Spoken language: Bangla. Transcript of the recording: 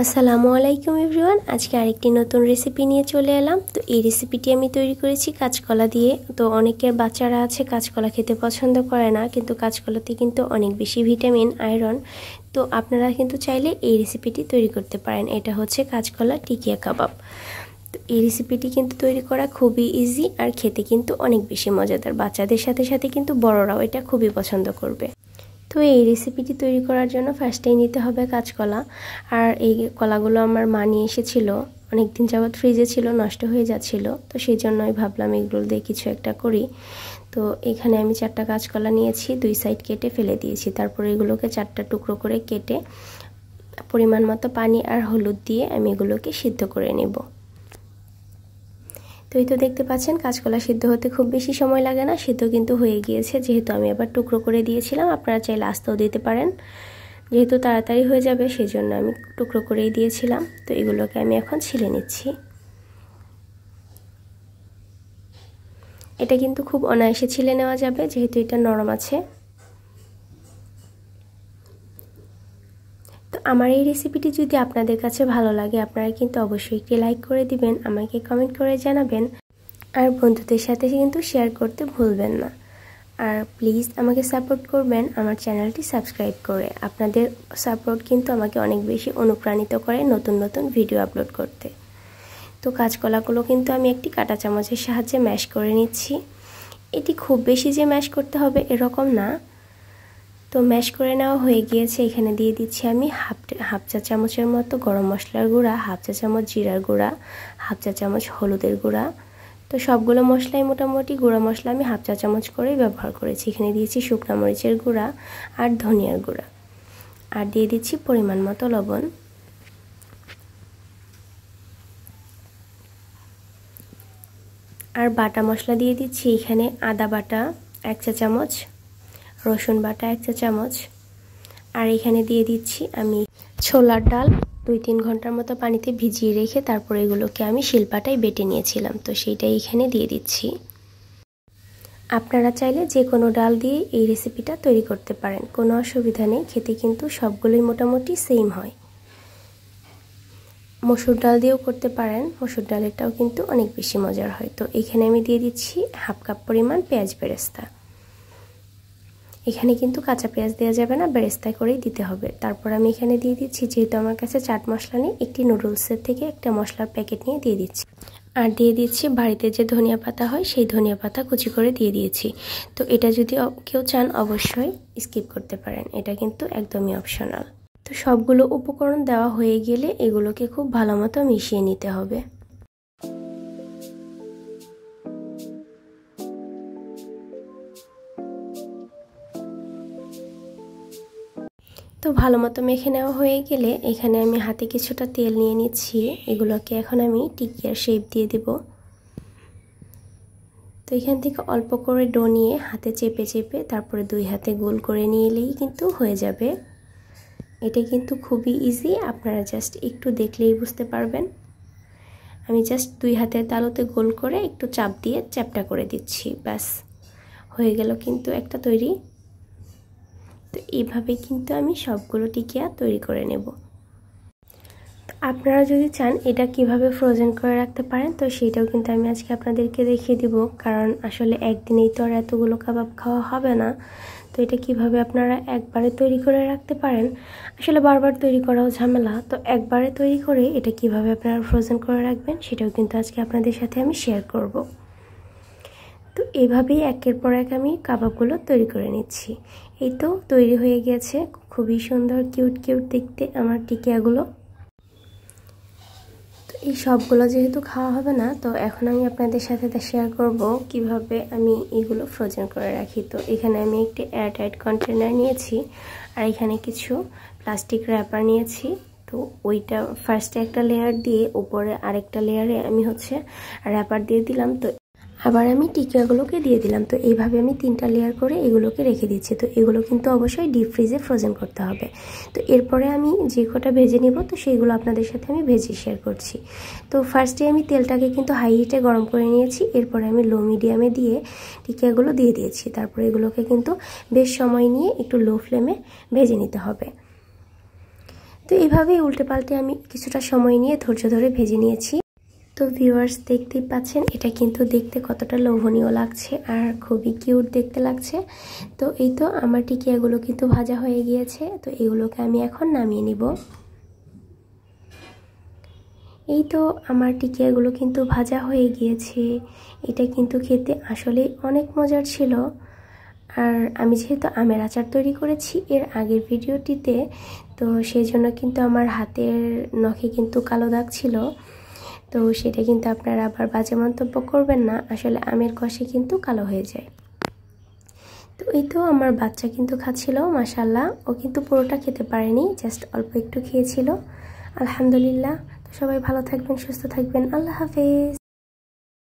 আসসালামু আলাইকুম এভরিওয়ান। আজকে আরেকটি নতুন রেসিপি নিয়ে চলে এলাম। তো এই রেসিপিটি আমি তৈরি করেছি কাঁচকলা দিয়ে। তো অনেকের বাচ্চারা আছে কাঁচকলা খেতে পছন্দ করে না, কিন্তু কাঁচকলাতে কিন্তু অনেক বেশি ভিটামিন, আয়রন। তো আপনারা কিন্তু চাইলে এই রেসিপিটি তৈরি করতে পারেন। এটা হচ্ছে কাঁচকলা টিকিয়া কাবাব। তো এই রেসিপিটি কিন্তু তৈরি করা খুবই ইজি আর খেতে কিন্তু অনেক বেশি মজাদার। বাচ্চাদের সাথে সাথে কিন্তু বড়রাও এটা খুবই পছন্দ করবে। তো এই রেসিপিটি তৈরি করার জন্য ফার্স্টেই নিতে হবে কাঁচকলা। আর এই কলাগুলো আমার মা নিয়ে এসেছিল, অনেক দিন যাবত ফ্রিজে ছিল, নষ্ট হয়ে যাচ্ছিল। তো সেই জন্যই ভাবলাম এগুলো দিয়ে কিছু একটা করি। তো এখানে আমি 4টা কাঁচকলা নিয়েছি, 2 সাইড কেটে ফেলে দিয়েছি। তারপর এগুলোকে 4টা টুকরো করে কেটে পরিমাণ মতো পানি আর হলুদ দিয়ে আমি এগুলোকে সিদ্ধ করে নেব। তো এই তো দেখতে পাচ্ছেন কাঁচকলা সিদ্ধ হতে খুব বেশি সময় লাগে না, সিদ্ধ কিন্তু হয়ে গিয়েছে। যেহেতু আমি আবার টুকরো করে দিয়েছিলাম, আপনারা চাইলে আস্তেও দিতে পারেন। যেহেতু তাড়াতাড়ি হয়ে যাবে সেই জন্য আমি টুকরো করেই দিয়েছিলাম। তো এগুলোকে আমি এখন ছিলে নিচ্ছি। এটা কিন্তু খুব অনায়াসে ছিলে নেওয়া যাবে, যেহেতু এটা নরম আছে। তো আমার এই রেসিপিটি যদি আপনাদের কাছে ভালো লাগে, আপনারা কিন্তু অবশ্যই একটি লাইক করে দিবেন, আমাকে কমেন্ট করে জানাবেন, আর বন্ধুদের সাথে কিন্তু শেয়ার করতে ভুলবেন না। আর প্লিজ আমাকে সাপোর্ট করবেন আমার চ্যানেলটি সাবস্ক্রাইব করে। আপনাদের সাপোর্ট কিন্তু আমাকে অনেক বেশি অনুপ্রাণিত করে নতুন নতুন ভিডিও আপলোড করতে। তো কাঁচকলাগুলো কিন্তু আমি একটি কাঁটা চামচের সাহায্যে ম্যাশ করে নিচ্ছি। এটি খুব বেশি যে ম্যাশ করতে হবে এরকম না। তো ম্যাশ করে নেওয়া হয়ে গিয়েছে। এখানে দিয়ে দিচ্ছি আমি হাফ চা চামচের মতো গরম মশলার গুঁড়া, হাফ চা চামচ জিরার গুঁড়া, হাফ চা চামচ হলুদের গুঁড়া। তো সবগুলো মশলাই মোটামুটি গুঁড়া মশলা আমি হাফ চা চামচ করেই ব্যবহার করেছি। এখানে দিয়েছি শুকনো মরিচের গুঁড়া আর ধনিয়ার গুঁড়া, আর দিয়ে দিচ্ছি পরিমাণ মতো লবণ। আর বাটা মশলা দিয়ে দিচ্ছি এখানে আদা বাটা 1 চা চামচ, রসুন বাটা 1 চা চামচ, আর এখানে দিয়ে দিচ্ছি আমি ছোলার ডাল 2-3 ঘন্টার মতো পানিতে ভিজিয়ে রেখে তারপর এগুলোকে আমি শিলপাটায় বেটে নিয়েছিলাম। তো সেইটাই এখানে দিয়ে দিচ্ছি। আপনারা চাইলে যে কোনো ডাল দিয়ে এই রেসিপিটা তৈরি করতে পারেন, কোনো অসুবিধা নেই। খেতে কিন্তু সবগুলোই মোটামুটি সেম হয়। মসুর ডাল দিয়েও করতে পারেন, মসুর ডালেরটাও কিন্তু অনেক বেশি মজার হয়। তো এখানে আমি দিয়ে দিচ্ছি হাফ কাপ পরিমাণ পেঁয়াজ বেরেস্তা। এখানে কিন্তু কাঁচা পেঁয়াজ দেওয়া যাবে না, বেরেস্তা করেই দিতে হবে। তারপর আমি এখানে দিয়ে দিচ্ছি, যেহেতু আমার কাছে চাট মশলা নেই, একটি নুডলসের থেকে একটা মশলার প্যাকেট নিয়ে দিয়ে দিচ্ছি। আর দিয়ে দিচ্ছি বাড়িতে যে ধনিয়া পাতা হয় সেই ধনিয়া পাতা কুচি করে দিয়ে দিয়েছি। তো এটা যদি কেউ চান অবশ্যই স্কিপ করতে পারেন, এটা কিন্তু একদমই অপশনাল। তো সবগুলো উপকরণ দেওয়া হয়ে গেলে এগুলোকে খুব ভালো মতো মিশিয়ে নিতে হবে। তো ভালো মতো মেখে নেওয়া হয়ে গেলে এখানে আমি হাতে কিছুটা তেল নিয়ে নিচ্ছি। এগুলোকে এখন আমি টিকিয়ার শেপ দিয়ে দেব। তো এখান থেকে অল্প করে ডো নিয়ে হাতে চেপে চেপে তারপরে 2 হাতে গোল করে নিলেই কিন্তু হয়ে যাবে। এটা কিন্তু খুবই ইজি, আপনারা জাস্ট একটু দেখলেই বুঝতে পারবেন। আমি জাস্ট 2 হাতের তালুতে গোল করে একটু চাপ দিয়ে চ্যাপটা করে দিচ্ছি, ব্যাস হয়ে গেল কিন্তু একটা তৈরি। তো এইভাবে কিন্তু আমি সবগুলো টিকিয়া তৈরি করে নেব। আপনারা যদি চান এটা কিভাবে ফ্রোজেন করে রাখতে পারেন, তো সেটাও কিন্তু আমি আজকে আপনাদেরকে দেখিয়ে দিব। কারণ আসলে একদিনেই তো আর এতগুলো কাবাব খাওয়া হবে না। তো এটা কিভাবে আপনারা একবারে তৈরি করে রাখতে পারেন, আসলে বারবার তৈরি করাও ঝামেলা। তো একবারে তৈরি করে এটা কিভাবে আপনারা ফ্রোজেন করে রাখবেন সেটাও কিন্তু আজকে আপনাদের সাথে আমি শেয়ার করব। তো এইভাবেই একের পর এক আমি কাবাবগুলো তৈরি করে নিচ্ছি। এই তো তৈরি হয়ে গেছে, খুবই সুন্দর কিউট কিউট দেখতে আমার টিকিয়াগুলো। তো এই সবগুলো যেহেতু খাওয়া হবে না, তো এখন আমি আপনাদের সাথে শেয়ার করব কিভাবে আমি এগুলো ফ্রোজেন করে রাখি। তো এখানে আমি একটি এয়ারটাইট কন্টেনার নিয়েছি, আর এখানে কিছু প্লাস্টিক র্যাপার নিয়েছি। তো ওইটা ফার্স্টে একটা লেয়ার দিয়ে উপরে আরেকটা লেয়ারে আমি র্যাপার দিয়ে দিলাম। তো আবার আমি টিকিয়াগুলোকে দিয়ে দিলাম। তো এইভাবে আমি 3টা লেয়ার করে এগুলোকে রেখে দিচ্ছি। তো এগুলো কিন্তু অবশ্যই ডিপ ফ্রিজে ফ্রোজেন করতে হবে। তো এরপরে আমি যে কটা ভেজে নিব, তো সেইগুলো আপনাদের সাথে আমি ভেজে শেয়ার করছি। তো ফার্স্টে আমি তেলটাকে কিন্তু হাই হিটে গরম করে নিয়েছি, এরপরে আমি লো মিডিয়ামে দিয়ে টিকিয়াগুলো দিয়ে দিয়েছি। তারপরে এগুলোকে কিন্তু বেশ সময় নিয়ে একটু লো ফ্লেমে ভেজে নিতে হবে। তো তো এইভাবেই উল্টে পাল্টে আমি কিছুটা সময় নিয়ে ধৈর্য ধরে ভেজে নিয়েছি। তো ভিউয়ার্স দেখতেই পাচ্ছেন এটা কিন্তু দেখতে কতটা লোভনীয় লাগছে আর খুবই কিউট দেখতে লাগছে। তো এই তো আমার টিকিয়াগুলো কিন্তু ভাজা হয়ে গিয়েছে। তো এগুলোকে আমি এখন নামিয়ে নিব। এই তো আমার টিকিয়াগুলো কিন্তু ভাজা হয়ে গিয়েছে। এটা কিন্তু খেতে আসলে অনেক মজার ছিল। আর আমি যেহেতু আমের আচার তৈরি করেছি এর আগের ভিডিওটিতে, তো সেই জন্য কিন্তু আমার হাতের নখে কিন্তু কালো দাগ ছিল। তো সেটা কিন্তু আপনারা আবার বাজে মন্তব্য করবেন না, আসলে আমের কষে কিন্তু কালো হয়ে যায়। তো এই তো আমার বাচ্চা কিন্তু খাচ্ছিল, মাশাআল্লাহ। ও কিন্তু পুরোটা খেতে পারেনি, জাস্ট অল্প একটু খেয়েছিল। আলহামদুলিল্লাহ। তো সবাই ভালো থাকবেন, সুস্থ থাকবেন। আল্লাহ হাফেজ।